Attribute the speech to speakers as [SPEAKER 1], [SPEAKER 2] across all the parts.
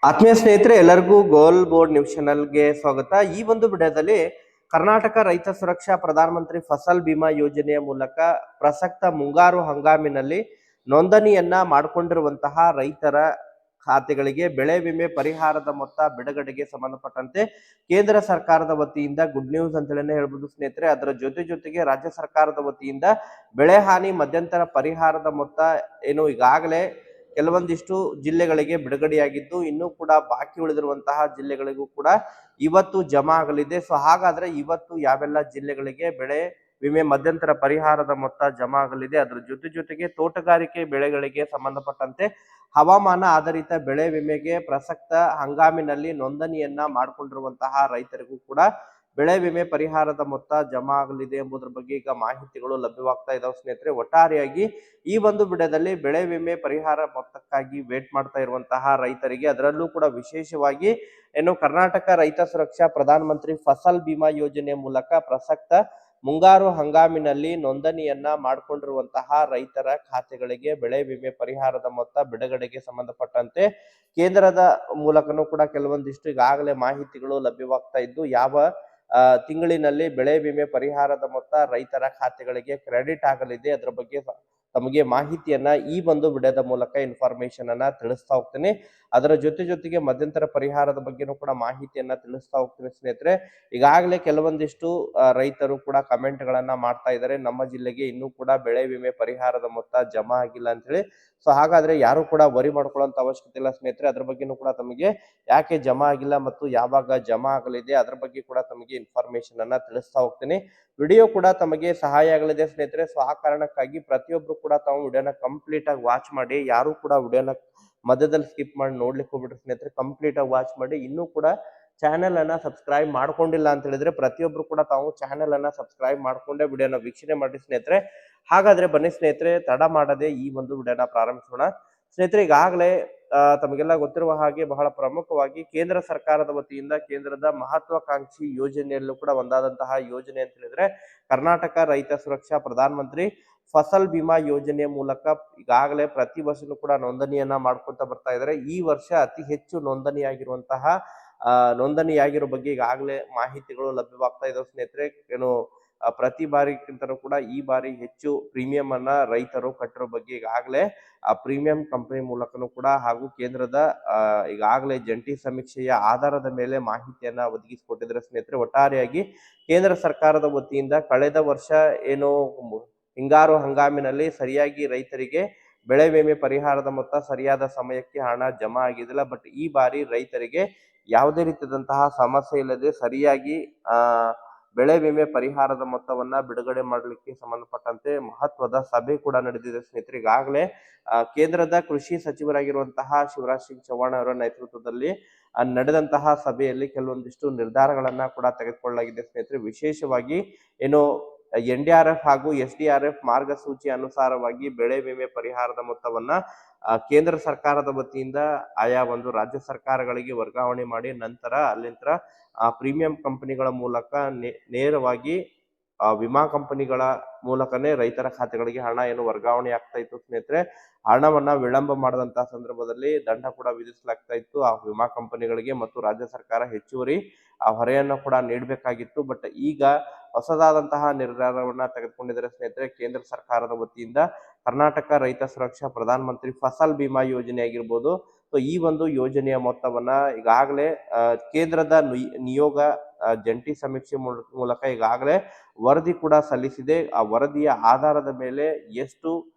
[SPEAKER 1] ಆತ್ಮೀಯ ಸ್ನೇಹಿತರೆ, ಎಲ್ಲರಿಗೂ ಗೋಲ್ ಬೋರ್ಡ್ ನ್ಯೂಸ್ ಚಾನೆಲ್ಗೆ ಸ್ವಾಗತ. ಈ ಒಂದು ವಿಡಿಯೋದಲ್ಲಿ ಕರ್ನಾಟಕ ರೈತ ಸುರಕ್ಷಾ ಪ್ರಧಾನಮಂತ್ರಿ ಫಸಲ್ ಬಿಮಾ ಯೋಜನೆಯ ಮೂಲಕ ಪ್ರಸಕ್ತ ಮುಂಗಾರು ಹಂಗಾಮಿನಲ್ಲಿ ನೋಂದಣಿಯನ್ನ ಮಾಡಿಕೊಂಡಿರುವಂತಹ ರೈತರ ಖಾತೆಗಳಿಗೆ ಬೆಳೆ ವಿಮೆ ಪರಿಹಾರದ ಮೊತ್ತ ಬಿಡುಗಡೆಗೆ ಸಂಬಂಧಪಟ್ಟಂತೆ ಕೇಂದ್ರ ಸರ್ಕಾರದ ವತಿಯಿಂದ ಗುಡ್ ನ್ಯೂಸ್ ಅಂತ ಹೇಳ್ಬೋದು ಸ್ನೇಹಿತರೆ. ಅದರ ಜೊತೆಗೆ ರಾಜ್ಯ ಸರ್ಕಾರದ ವತಿಯಿಂದ ಬೆಳೆ ಹಾನಿ ಮಧ್ಯಂತರ ಪರಿಹಾರದ ಮೊತ್ತ ಏನು ಈಗಾಗಲೇ ಕೆಲವೊಂದಿಷ್ಟು ಜಿಲ್ಲೆಗಳಿಗೆ ಬಿಡುಗಡೆಯಾಗಿದ್ದು ಇನ್ನೂ ಕೂಡ ಬಾಕಿ ಉಳಿದಿರುವಂತಹ ಜಿಲ್ಲೆಗಳಿಗೂ ಕೂಡ ಇವತ್ತು ಜಮಾ ಆಗಲಿದೆ. ಸೊ ಹಾಗಾದ್ರೆ ಇವತ್ತು ಯಾವೆಲ್ಲ ಜಿಲ್ಲೆಗಳಿಗೆ ಬೆಳೆ ವಿಮೆ ಮಧ್ಯಂತರ ಪರಿಹಾರದ ಮೊತ್ತ ಜಮಾ ಆಗಲಿದೆ, ಅದರ ಜೊತೆಗೆ ತೋಟಗಾರಿಕೆ ಬೆಳೆಗಳಿಗೆ ಸಂಬಂಧಪಟ್ಟಂತೆ ಹವಾಮಾನ ಆಧಾರಿತ ಬೆಳೆ ವಿಮೆಗೆ ಪ್ರಸಕ್ತ ಹಂಗಾಮಿನಲ್ಲಿ ನೋಂದಣಿಯನ್ನ ಮಾಡಿಕೊಂಡಿರುವಂತಹ ರೈತರಿಗೂ ಕೂಡ ಬೆಳೆ ವಿಮೆ ಪರಿಹಾರದ ಮೊತ್ತ ಜಮಾ ಆಗಲಿದೆ ಎಂಬುದರ ಬಗ್ಗೆ ಈಗ ಮಾಹಿತಿಗಳು ಲಭ್ಯವಾಗ್ತಾ ಇದಾವೆ ಸ್ನೇಹಿತರೆ. ಒಟ್ಟಾರೆಯಾಗಿ ಈ ಒಂದು ವಿಡಿಯೋದಲ್ಲಿ ಬೆಳೆ ವಿಮೆ ಪರಿಹಾರ ಮೊತ್ತಕ್ಕಾಗಿ ವೇಟ್ ಮಾಡ್ತಾ ಇರುವಂತಹ ರೈತರಿಗೆ, ಅದರಲ್ಲೂ ಕೂಡ ವಿಶೇಷವಾಗಿ ಏನು ಕರ್ನಾಟಕ ರೈತ ಸುರಕ್ಷಾ ಪ್ರಧಾನಮಂತ್ರಿ ಫಸಲ್ ಬಿಮಾ ಯೋಜನೆ ಮೂಲಕ ಪ್ರಸಕ್ತ ಮುಂಗಾರು ಹಂಗಾಮಿನಲ್ಲಿ ನೋಂದಣಿಯನ್ನ ಮಾಡಿಕೊಂಡಿರುವಂತಹ ರೈತರ ಖಾತೆಗಳಿಗೆ ಬೆಳೆ ವಿಮೆ ಪರಿಹಾರದ ಮೊತ್ತ ಬಿಡುಗಡೆಗೆ ಸಂಬಂಧಪಟ್ಟಂತೆ ಕೇಂದ್ರದ ಮೂಲಕನೂ ಕೂಡ ಕೆಲವೊಂದಿಷ್ಟು ಈಗಾಗಲೇ ಮಾಹಿತಿಗಳು ಲಭ್ಯವಾಗ್ತಾ ಇದ್ದು, ಯಾವ ತಿಂಗಳಿನಲ್ಲಿ ಬೆಳೆ ವಿಮೆ ಪರಿಹಾರದ ಮೊತ್ತ ರೈತರ ಖಾತೆಗಳಿಗೆ ಕ್ರೆಡಿಟ್ ಆಗಲಿದೆ, ಅದರ ಬಗ್ಗೆ ತಮಗೆ ಮಾಹಿತಿಯನ್ನ ಈ ಒಂದು ವಿಡಿಯೋದ ಮೂಲಕ ಇನ್ಫಾರ್ಮೇಶನ್ ಅನ್ನ ತಿಳಿಸ್ತಾ ಹೋಗ್ತೀನಿ. ಅದರ ಜೊತೆಗೆ ಮಧ್ಯಂತರ ಪರಿಹಾರದ ಬಗ್ಗೆನೂ ಕೂಡ ಮಾಹಿತಿಯನ್ನ ತಿಳಿಸ್ತಾ ಹೋಗ್ತೀನಿ ಸ್ನೇಹಿತರೆ. ಈಗಾಗಲೇ ಕೆಲವೊಂದಿಷ್ಟು ರೈತರು ಕೂಡ ಕಮೆಂಟ್ ಗಳನ್ನ ಮಾಡ್ತಾ ಇದ್ದಾರೆ, ನಮ್ಮ ಜಿಲ್ಲೆಗೆ ಇನ್ನೂ ಕೂಡ ಬೆಳೆ ವಿಮೆ ಪರಿಹಾರದ ಮೊತ್ತ ಜಮಾ ಆಗಿಲ್ಲ ಅಂತ ಹೇಳಿ. ಸೊ ಹಾಗಾದ್ರೆ ಯಾರು ಕೂಡ ವರಿ ಮಾಡ್ಕೊಳ್ಳುವಂತ ಅವಶ್ಯಕತೆ ಇಲ್ಲ ಸ್ನೇಹಿತರೆ. ಅದ್ರ ಬಗ್ಗೆನೂ ಕೂಡ ತಮಗೆ ಯಾಕೆ ಜಮಾ ಆಗಿಲ್ಲ ಮತ್ತು ಯಾವಾಗ ಜಮಾ ಆಗಲಿದೆ ಅದ್ರ ಬಗ್ಗೆ ಕೂಡ ತಮಗೆ ಇನ್ಫಾರ್ಮೇಶನ್ ಅನ್ನ ತಿಳಿಸ್ತಾ ಹೋಗ್ತೀನಿ. ವಿಡಿಯೋ ಕೂಡ ತಮಗೆ ಸಹಾಯ ಆಗಲಿದೆ ಸ್ನೇಹಿತರೆ. ಸೊ ಆ ಕಾರಣಕ್ಕಾಗಿ ಪ್ರತಿಯೊಬ್ರು ಕೂಡ ತಾವು ವಿಡಿಯೋನ ಕಂಪ್ಲೀಟ್ ಆಗಿ ವಾಚ್ ಮಾಡಿ, ಯಾರು ಕೂಡ ವಿಡಿಯೋನ ಮಧ್ಯದಲ್ಲಿ ಸ್ಕಿಪ್ ಮಾಡಿ ನೋಡ್ಲಿಕ್ಕೆ ಹೋಗ್ಬಿಟ್ರೆ ಸ್ನೇಹಿತರೆ, ಕಂಪ್ಲೀಟ್ ಆಗಿ ವಾಚ್ ಮಾಡಿ. ಇನ್ನೂ ಕೂಡ ಚಾನೆಲ್ ಅನ್ನ ಸಬ್ಸ್ಕ್ರೈಬ್ ಮಾಡ್ಕೊಂಡಿಲ್ಲ ಅಂತ ಹೇಳಿದ್ರೆ ಪ್ರತಿಯೊಬ್ರು ಕೂಡ ತಾವು ಚಾನೆಲ್ ಅನ್ನ ಸಬ್ಸ್ಕ್ರೈಬ್ ಮಾಡ್ಕೊಂಡೇ ವಿಡಿಯೋನ ವೀಕ್ಷಣೆ ಮಾಡಿ ಸ್ನೇಹಿತರೆ. ಹಾಗಾದ್ರೆ ಬನ್ನಿ ಸ್ನೇಹಿತರೆ, ತಡ ಮಾಡದೆ ಈ ಒಂದು ವಿಡಿಯೋನ ಪ್ರಾರಂಭಿಸೋಣ ಸ್ನೇಹಿತರೆ. ಈಗಾಗಲೇ ತಮಗೆಲ್ಲ ಗೊತ್ತಿರುವ ಹಾಗೆ ಬಹಳ ಪ್ರಮುಖವಾಗಿ ಕೇಂದ್ರ ಸರ್ಕಾರದ ವತಿಯಿಂದ ಕೇಂದ್ರದ ಮಹತ್ವಾಕಾಂಕ್ಷಿ ಯೋಜನೆಯಲ್ಲೂ ಕೂಡ ಒಂದಾದಂತಹ ಯೋಜನೆ ಅಂತ ಹೇಳಿದ್ರೆ ಕರ್ನಾಟಕ ರೈತ ಸುರಕ್ಷಾ ಪ್ರಧಾನಮಂತ್ರಿ ಫಸಲ್ ಬಿಮಾ ಯೋಜನೆಯ ಮೂಲಕ ಈಗಾಗಲೇ ಪ್ರತಿ ವರ್ಷನೂ ಕೂಡ ನೋಂದಣಿಯನ್ನ ಮಾಡ್ಕೊಂತ ಬರ್ತಾ ಇದ್ದಾರೆ. ಈ ವರ್ಷ ಅತಿ ಹೆಚ್ಚು ನೋಂದಣಿಯಾಗಿರೋ ಬಗ್ಗೆ ಈಗಾಗಲೇ ಮಾಹಿತಿಗಳು ಲಭ್ಯವಾಗ್ತಾ ಇದಾವೆ ಸ್ನೇಹಿತರೆ. ಏನು ಪ್ರತಿ ಬಾರಿಗಿಂತನೂ ಕೂಡ ಈ ಬಾರಿ ಹೆಚ್ಚು ಪ್ರೀಮಿಯಂ ಅನ್ನ ರೈತರು ಕಟ್ಟಿರೋ ಬಗ್ಗೆ ಈಗಾಗಲೇ ಆ ಪ್ರೀಮಿಯಂ ಕಂಪನಿ ಮೂಲಕನೂ ಕೂಡ ಹಾಗೂ ಕೇಂದ್ರದ ಈಗಾಗಲೇ ಜಂಟಿ ಸಮೀಕ್ಷೆಯ ಆಧಾರದ ಮೇಲೆ ಮಾಹಿತಿಯನ್ನ ಒದಗಿಸಿಕೊಟ್ಟಿದ್ರೆ ಸ್ನೇಹಿತರೆ. ಒಟ್ಟಾರೆಯಾಗಿ ಕೇಂದ್ರ ಸರ್ಕಾರದ ವತಿಯಿಂದ ಕಳೆದ ವರ್ಷ ಏನು ಹಿಂಗಾರು ಹಂಗಾಮಿನಲ್ಲಿ ಸರಿಯಾಗಿ ರೈತರಿಗೆ ಬೆಳೆ ವಿಮೆ ಪರಿಹಾರದ ಮೊತ್ತ ಸರಿಯಾದ ಸಮಯಕ್ಕೆ ಹಣ ಜಮಾ ಆಗಿದ್ದಿಲ್ಲ. ಬಟ್ ಈ ಬಾರಿ ರೈತರಿಗೆ ಯಾವುದೇ ರೀತಿಯಾದಂತಹ ಸಮಸ್ಯೆ ಇಲ್ಲದೆ ಸರಿಯಾಗಿ ಬೆಳೆ ವಿಮೆ ಪರಿಹಾರದ ಮೊತ್ತವನ್ನ ಬಿಡುಗಡೆ ಮಾಡಲಿಕ್ಕೆ ಸಂಬಂಧಪಟ್ಟಂತೆ ಮಹತ್ವದ ಸಭೆ ಕೂಡ ನಡೆದಿದೆ ಸ್ನೇಹಿತರೆ. ಈಗಾಗಲೇ ಕೇಂದ್ರದ ಕೃಷಿ ಸಚಿವರಾಗಿರುವಂತಹ ಶಿವರಾಜ್ ಸಿಂಗ್ ಚೌಹಾಣ್ ಅವರ ನೇತೃತ್ವದಲ್ಲಿ ನಡೆದಂತಹ ಸಭೆಯಲ್ಲಿ ಕೆಲವೊಂದಿಷ್ಟು ನಿರ್ಧಾರಗಳನ್ನ ಕೂಡ ತೆಗೆದುಕೊಳ್ಳಲಾಗಿದೆ ಸ್ನೇಹಿತರೆ. ವಿಶೇಷವಾಗಿ ಏನು NDRF ಹಾಗೂ SDRF ಮಾರ್ಗಸೂಚಿ ಅನುಸಾರವಾಗಿ ಬೆಳೆ ವಿಮೆ ಪರಿಹಾರದ ಮೊತ್ತವನ್ನ ಕೇಂದ್ರ ಸರ್ಕಾರದ ವತಿಯಿಂದ ಆಯಾ ಒಂದು ರಾಜ್ಯ ಸರ್ಕಾರಗಳಿಗೆ ವರ್ಗಾವಣೆ ಮಾಡಿ ನಂತರ ಅಲ್ಲಿಂದ ಪ್ರೀಮಿಯಂ ಕಂಪನಿಗಳ ಮೂಲಕ ನೇರವಾಗಿ ವಿಮಾ ಕಂಪನಿಗಳ ಮೂಲಕನೇ ರೈತರ ಖಾತೆಗಳಿಗೆ ಹಣ ಏನು ವರ್ಗಾವಣೆ ಆಗ್ತಾ ಇತ್ತು ಸ್ನೇಹಿತರೆ. ಹಣವನ್ನ ವಿಳಂಬ ಮಾಡದಂತಹ ಸಂದರ್ಭದಲ್ಲಿ ದಂಡ ಕೂಡ ವಿಧಿಸಲಾಗ್ತಾ ಇತ್ತು ಆ ವಿಮಾ ಕಂಪನಿಗಳಿಗೆ ಮತ್ತು ರಾಜ್ಯ ಸರ್ಕಾರ ಹೆಚ್ಚುವರಿ ಹೊರೆಯನ್ನು ಕೂಡ ನೀಡಬೇಕಾಗಿತ್ತು. ಬಟ್ ಈಗ ಹೊಸದಾದಂತಹ ನಿರ್ಧಾರವನ್ನ ತೆಗೆದುಕೊಂಡಿದ್ದಾರೆ ಸ್ನೇಹಿತರೆ ಕೇಂದ್ರ ಸರ್ಕಾರದ ವತಿಯಿಂದ. ಕರ್ನಾಟಕ ರೈತ ಸುರಕ್ಷಾ ಪ್ರಧಾನಮಂತ್ರಿ ಫಸಲ್ ಬಿಮಾ ಯೋಜನೆ ಆಗಿರ್ಬೋದು. ಸೊ ಈ ಒಂದು ಯೋಜನೆಯ ಮೊತ್ತವನ್ನ ಈಗಾಗಲೇ ಕೇಂದ್ರದ ನಿಯೋಗ ಜಂಟಿ ಸಮೀಕ್ಷೆ ಮೂಲಕ ಈಗಾಗಲೇ ವರದಿ ಕೂಡ ಸಲ್ಲಿಸಿದೆ. ಆ ವರದಿಯ ಆಧಾರದ ಮೇಲೆ ಎಷ್ಟು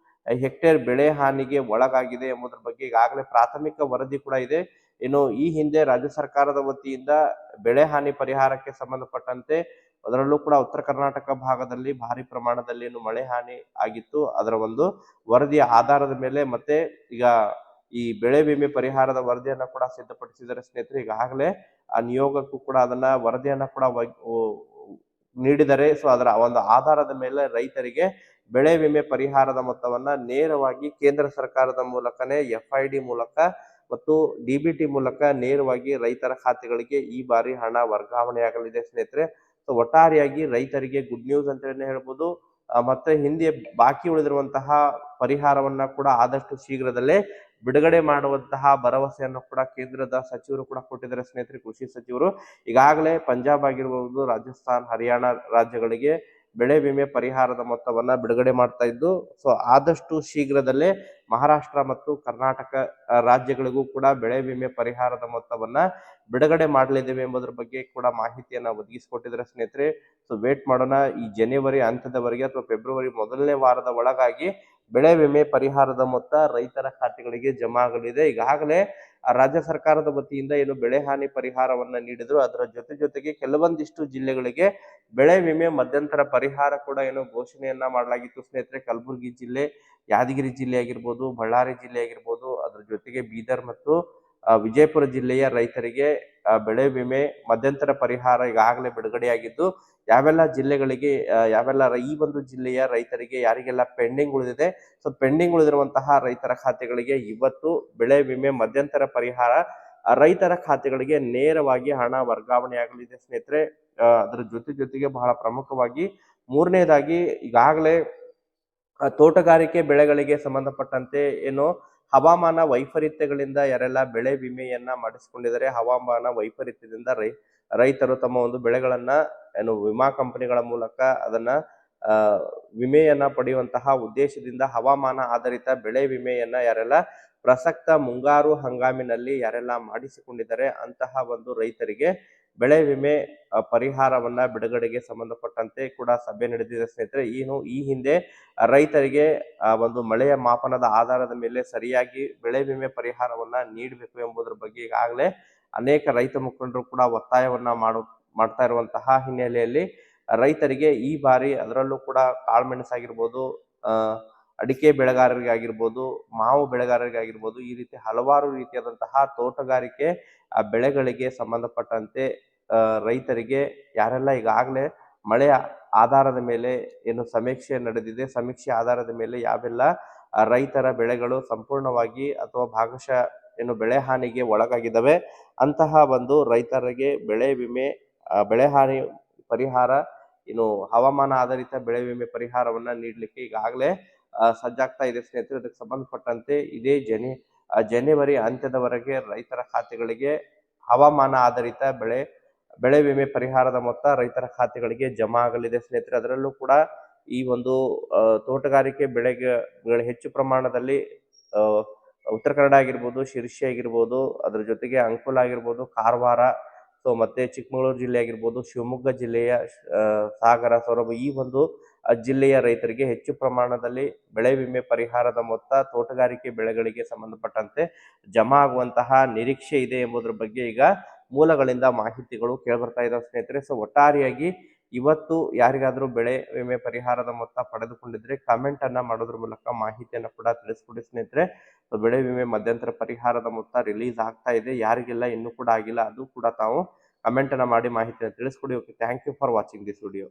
[SPEAKER 1] ಹೆಕ್ಟೇರ್ ಬೆಳೆ ಹಾನಿಗೆ ಒಳಗಾಗಿದೆ ಎಂಬುದರ ಬಗ್ಗೆ ಈಗಾಗಲೇ ಪ್ರಾಥಮಿಕ ವರದಿ ಕೂಡ ಇದೆ. ಇನ್ನು ಈ ಹಿಂದೆ ರಾಜ್ಯ ಸರ್ಕಾರದ ವತಿಯಿಂದ ಬೆಳೆ ಹಾನಿ ಪರಿಹಾರಕ್ಕೆ ಸಂಬಂಧಪಟ್ಟಂತೆ ಅದರಲ್ಲೂ ಕೂಡ ಉತ್ತರ ಕರ್ನಾಟಕ ಭಾಗದಲ್ಲಿ ಭಾರಿ ಪ್ರಮಾಣದಲ್ಲಿ ಏನು ಮಳೆ ಹಾನಿ ಆಗಿತ್ತು, ಅದರ ಒಂದು ವರದಿಯ ಆಧಾರದ ಮೇಲೆ ಮತ್ತೆ ಈಗ ಈ ಬೆಳೆ ವಿಮೆ ಪರಿಹಾರದ ವರದಿಯನ್ನ ಕೂಡ ಸಿದ್ಧಪಡಿಸಿದರೆ ಸ್ನೇಹಿತರೆ. ಈಗಾಗಲೇ ಆ ನಿಯೋಗಕ್ಕೂ ಕೂಡ ಅದನ್ನ ವರದಿಯನ್ನ ಕೂಡ ನೀಡಿದರೆ. ಸೊ ಅದರ ಒಂದು ಆಧಾರದ ಮೇಲೆ ರೈತರಿಗೆ ಬೆಳೆ ವಿಮೆ ಪರಿಹಾರದ ಮೊತ್ತವನ್ನ ನೇರವಾಗಿ ಕೇಂದ್ರ ಸರ್ಕಾರದ ಮೂಲಕನೇ FID ಮೂಲಕ ಮತ್ತು DBT ಮೂಲಕ ನೇರವಾಗಿ ರೈತರ ಖಾತೆಗಳಿಗೆ ಈ ಬಾರಿ ಹಣ ವರ್ಗಾವಣೆ ಆಗಲಿದೆ ಸ್ನೇಹಿತರೆ. ಸೊ ಒಟ್ಟಾರೆಯಾಗಿ ರೈತರಿಗೆ ಗುಡ್ ನ್ಯೂಸ್ ಅಂತ ಹೇಳ್ಬೋದು. ಮತ್ತೆ ಹಿಂದೆ ಬಾಕಿ ಉಳಿದಿರುವಂತಹ ಪರಿಹಾರವನ್ನ ಕೂಡ ಆದಷ್ಟು ಶೀಘ್ರದಲ್ಲೇ ಬಿಡುಗಡೆ ಮಾಡುವಂತಹ ಭರವಸೆಯನ್ನು ಕೂಡ ಕೇಂದ್ರದ ಸಚಿವರು ಕೂಡ ಕೊಟ್ಟಿದ್ದಾರೆ ಸ್ನೇಹಿತರೆ. ಕೃಷಿ ಸಚಿವರು ಈಗಾಗಲೇ ಪಂಜಾಬ್ ಆಗಿರ್ಬೋದು, ರಾಜಸ್ಥಾನ್, ಹರಿಯಾಣ ರಾಜ್ಯಗಳಿಗೆ ಬೆಳೆ ವಿಮೆ ಪರಿಹಾರದ ಮೊತ್ತವನ್ನ ಬಿಡುಗಡೆ ಮಾಡ್ತಾ ಇದ್ದು, ಸೊ ಆದಷ್ಟು ಶೀಘ್ರದಲ್ಲೇ ಮಹಾರಾಷ್ಟ್ರ ಮತ್ತು ಕರ್ನಾಟಕ ರಾಜ್ಯಗಳಿಗೂ ಕೂಡ ಬೆಳೆ ವಿಮೆ ಪರಿಹಾರದ ಮೊತ್ತವನ್ನ ಬಿಡುಗಡೆ ಮಾಡಲಿದ್ದೇವೆ ಎಂಬುದರ ಬಗ್ಗೆ ಕೂಡ ಮಾಹಿತಿಯನ್ನ ಒದಗಿಸಿಕೊಟ್ಟಿದ್ದಾರೆ ಸ್ನೇಹಿತರೆ. ಸೊ ವೇಟ್ ಮಾಡೋಣ, ಈ ಜನವರಿ ಅಂತ್ಯದವರೆಗೆ ಅಥವಾ ಫೆಬ್ರವರಿ ಮೊದಲನೇ ವಾರದ ಒಳಗಾಗಿ ಬೆಳೆ ವಿಮೆ ಪರಿಹಾರದ ಮೊತ್ತ ರೈತರ ಖಾತೆಗಳಿಗೆ ಜಮಾ ಆಗಲಿದೆ. ಈಗಾಗಲೇ ರಾಜ್ಯ ಸರ್ಕಾರದ ವತಿಯಿಂದ ಏನು ಬೆಳೆ ಹಾನಿ ಪರಿಹಾರವನ್ನ ನೀಡಿದ್ರು, ಅದರ ಜೊತೆಗೆ ಕೆಲವೊಂದಿಷ್ಟು ಜಿಲ್ಲೆಗಳಿಗೆ ಬೆಳೆ ವಿಮೆ ಮಧ್ಯಂತರ ಪರಿಹಾರ ಕೂಡ ಏನು ಘೋಷಣೆಯನ್ನ ಮಾಡಲಾಗಿತ್ತು ಸ್ನೇಹಿತರೆ. ಕಲಬುರಗಿ ಜಿಲ್ಲೆ, ಯಾದಗಿರಿ ಜಿಲ್ಲೆ ಆಗಿರ್ಬೋದು, ಬಳ್ಳಾರಿ ಜಿಲ್ಲೆ ಆಗಿರ್ಬೋದು, ಅದರ ಜೊತೆಗೆ ಬೀದರ್ ಮತ್ತು ವಿಜಯಪುರ ಜಿಲ್ಲೆಯ ರೈತರಿಗೆ ಬೆಳೆ ವಿಮೆ ಮಧ್ಯಂತರ ಪರಿಹಾರ ಈಗಾಗಲೇ ಬಿಡುಗಡೆಯಾಗಿದ್ದು, ಯಾವೆಲ್ಲ ಜಿಲ್ಲೆಗಳಿಗೆ ಈ ಒಂದು ಜಿಲ್ಲೆಯ ರೈತರಿಗೆ ಯಾರಿಗೆಲ್ಲ ಪೆಂಡಿಂಗ್ ಉಳಿದಿದೆ, ಸೊ ಪೆಂಡಿಂಗ್ ಉಳಿದಿರುವಂತಹ ರೈತರ ಖಾತೆಗಳಿಗೆ ಇವತ್ತು ಬೆಳೆ ವಿಮೆ ಮಧ್ಯಂತರ ಪರಿಹಾರ ರೈತರ ಖಾತೆಗಳಿಗೆ ನೇರವಾಗಿ ಹಣ ವರ್ಗಾವಣೆ ಆಗಲಿದೆ ಸ್ನೇಹಿತರೆ. ಅದರ ಜೊತೆಗೆ ಬಹಳ ಪ್ರಮುಖವಾಗಿ ಮೂರನೇದಾಗಿ ಈಗಾಗಲೇ ತೋಟಗಾರಿಕೆ ಬೆಳೆಗಳಿಗೆ ಸಂಬಂಧಪಟ್ಟಂತೆ ಏನು ಹವಾಮಾನ ವೈಪರೀತ್ಯಗಳಿಂದ ಯಾರೆಲ್ಲ ಬೆಳೆ ವಿಮೆಯನ್ನ ಮಾಡಿಸಿಕೊಂಡಿದ್ದಾರೆ, ಹವಾಮಾನ ವೈಪರೀತ್ಯದಿಂದ ರೈತರು ತಮ್ಮ ಒಂದು ಬೆಳೆಗಳನ್ನ ಏನು ವಿಮಾ ಕಂಪನಿಗಳ ಮೂಲಕ ಅದನ್ನ ವಿಮೆಯನ್ನ ಪಡೆಯುವಂತಹ ಉದ್ದೇಶದಿಂದ ಹವಾಮಾನ ಆಧಾರಿತ ಬೆಳೆ ವಿಮೆಯನ್ನ ಯಾರೆಲ್ಲ ಪ್ರಸಕ್ತ ಮುಂಗಾರು ಹಂಗಾಮಿನಲ್ಲಿ ಯಾರೆಲ್ಲ ಮಾಡಿಸಿಕೊಂಡಿದ್ದಾರೆ ಅಂತಹ ಒಂದು ರೈತರಿಗೆ ಬೆಳೆ ವಿಮೆ ಪರಿಹಾರವನ್ನ ಬಿಡುಗಡೆಗೆ ಸಂಬಂಧಪಟ್ಟಂತೆ ಕೂಡ ಸಭೆ ನಡೆದಿದೆ ಸ್ನೇಹಿತರೆ. ಈ ಹಿಂದೆ ರೈತರಿಗೆ ಒಂದು ಮಳೆಯ ಮಾಪನದ ಆಧಾರದ ಮೇಲೆ ಸರಿಯಾಗಿ ಬೆಳೆ ವಿಮೆ ಪರಿಹಾರವನ್ನ ನೀಡಬೇಕು ಎಂಬುದರ ಬಗ್ಗೆ ಈಗಾಗಲೇ ಅನೇಕ ರೈತ ಮುಖಂಡರು ಕೂಡ ಒತ್ತಾಯವನ್ನ ಮಾಡ್ತಾ ಇರುವಂತಹ ಹಿನ್ನೆಲೆಯಲ್ಲಿ ರೈತರಿಗೆ ಈ ಬಾರಿ ಅದರಲ್ಲೂ ಕೂಡ ಕಾಳುಮೆಣಸಾಗಿರ್ಬೋದು, ಅಡಿಕೆ ಬೆಳೆಗಾರರಿಗಾಗಿರ್ಬೋದು, ಮಾವು ಬೆಳೆಗಾರರಿಗಾಗಿರ್ಬೋದು, ಈ ರೀತಿ ಹಲವಾರು ರೀತಿಯಾದಂತಹ ತೋಟಗಾರಿಕೆ ಬೆಳೆಗಳಿಗೆ ಸಂಬಂಧಪಟ್ಟಂತೆ ರೈತರಿಗೆ ಯಾರೆಲ್ಲ ಈಗಾಗಲೇ ಮಳೆಯ ಆಧಾರದ ಮೇಲೆ ಏನು ಸಮೀಕ್ಷೆ ನಡೆದಿದೆ, ಸಮೀಕ್ಷೆ ಆಧಾರದ ಮೇಲೆ ಯಾವೆಲ್ಲ ರೈತರ ಬೆಳೆಗಳು ಸಂಪೂರ್ಣವಾಗಿ ಅಥವಾ ಭಾಗಶಃ ಏನು ಬೆಳೆ ಹಾನಿಗೆ ಒಳಗಾಗಿದ್ದಾವೆ ಅಂತಹ ಒಂದು ರೈತರಿಗೆ ಬೆಳೆ ವಿಮೆ ಬೆಳೆ ಹಾನಿ ಪರಿಹಾರ ಇನ್ನು ಹವಾಮಾನ ಆಧಾರಿತ ಬೆಳೆ ವಿಮೆ ಪರಿಹಾರವನ್ನ ನೀಡಲಿಕ್ಕೆ ಈಗಾಗಲೇ ಸಜ್ಜಾಗ್ತಾ ಇದೆ ಸ್ನೇಹಿತರೆ. ಅದಕ್ಕೆ ಸಂಬಂಧಪಟ್ಟಂತೆ ಇದೇ ಜನವರಿ ಅಂತ್ಯದವರೆಗೆ ರೈತರ ಖಾತೆಗಳಿಗೆ ಹವಾಮಾನ ಆಧಾರಿತ ಬೆಳೆ ವಿಮೆ ಪರಿಹಾರದ ಮೊತ್ತ ರೈತರ ಖಾತೆಗಳಿಗೆ ಜಮಾ ಆಗಲಿದೆ ಸ್ನೇಹಿತರೆ. ಅದರಲ್ಲೂ ಕೂಡ ಈ ಒಂದು ತೋಟಗಾರಿಕೆ ಬೆಳೆಗಳ ಹೆಚ್ಚು ಪ್ರಮಾಣದಲ್ಲಿ ಉತ್ತರ ಕನ್ನಡ ಆಗಿರ್ಬೋದು, ಶಿರ್ಸಿ ಆಗಿರ್ಬೋದು, ಅದ್ರ ಜೊತೆಗೆ ಅಂಕೋಲ ಆಗಿರ್ಬೋದು, ಕಾರವಾರ, ಸೊ ಮತ್ತೆ ಚಿಕ್ಕಮಗಳೂರು ಜಿಲ್ಲೆ ಆಗಿರ್ಬೋದು, ಶಿವಮೊಗ್ಗ ಜಿಲ್ಲೆಯ ಸಾಗರ, ಸೊರಬ ಈ ಒಂದು ಜಿಲ್ಲೆಯ ರೈತರಿಗೆ ಹೆಚ್ಚು ಪ್ರಮಾಣದಲ್ಲಿ ಬೆಳೆ ವಿಮೆ ಪರಿಹಾರದ ಮೊತ್ತ ತೋಟಗಾರಿಕೆ ಬೆಳೆಗಳಿಗೆ ಸಂಬಂಧಪಟ್ಟಂತೆ ಜಮಾ ಆಗುವಂತಹ ನಿರೀಕ್ಷೆ ಇದೆ ಎಂಬುದರ ಬಗ್ಗೆ ಈಗ ಮೂಲಗಳಿಂದ ಮಾಹಿತಿಗಳು ಕೇಳ್ಬರ್ತಾ ಇದ್ದಾವೆ ಸ್ನೇಹಿತರೆ. ಸೊ ಒಟ್ಟಾರೆಯಾಗಿ ಇವತ್ತು ಯಾರಿಗಾದ್ರೂ ಬೆಳೆ ವಿಮೆ ಪರಿಹಾರದ ಮೊತ್ತ ಪಡೆದುಕೊಂಡಿದ್ರೆ ಕಮೆಂಟ್ ಅನ್ನ ಮಾಡೋದ್ರ ಮೂಲಕ ಮಾಹಿತಿಯನ್ನ ಕೂಡ ತಿಳಿಸ್ಕೊಡಿ ಸ್ನೇಹಿತರೆ. ಸೊ ಬೆಳೆ ವಿಮೆ ಮಧ್ಯಂತರ ಪರಿಹಾರದ ಮೊತ್ತ ರಿಲೀಸ್ ಆಗ್ತಾ ಇದೆ, ಯಾರಿಗೆಲ್ಲ ಇನ್ನೂ ಕೂಡ ಆಗಿಲ್ಲ ಅದು ಕೂಡ ತಾವು ಕಮೆಂಟ್ ಅನ್ನ ಮಾಡಿ ಮಾಹಿತಿಯನ್ನು ತಿಳಿಸ್ಕೊಡಿ. Okay, thank you for watching this video.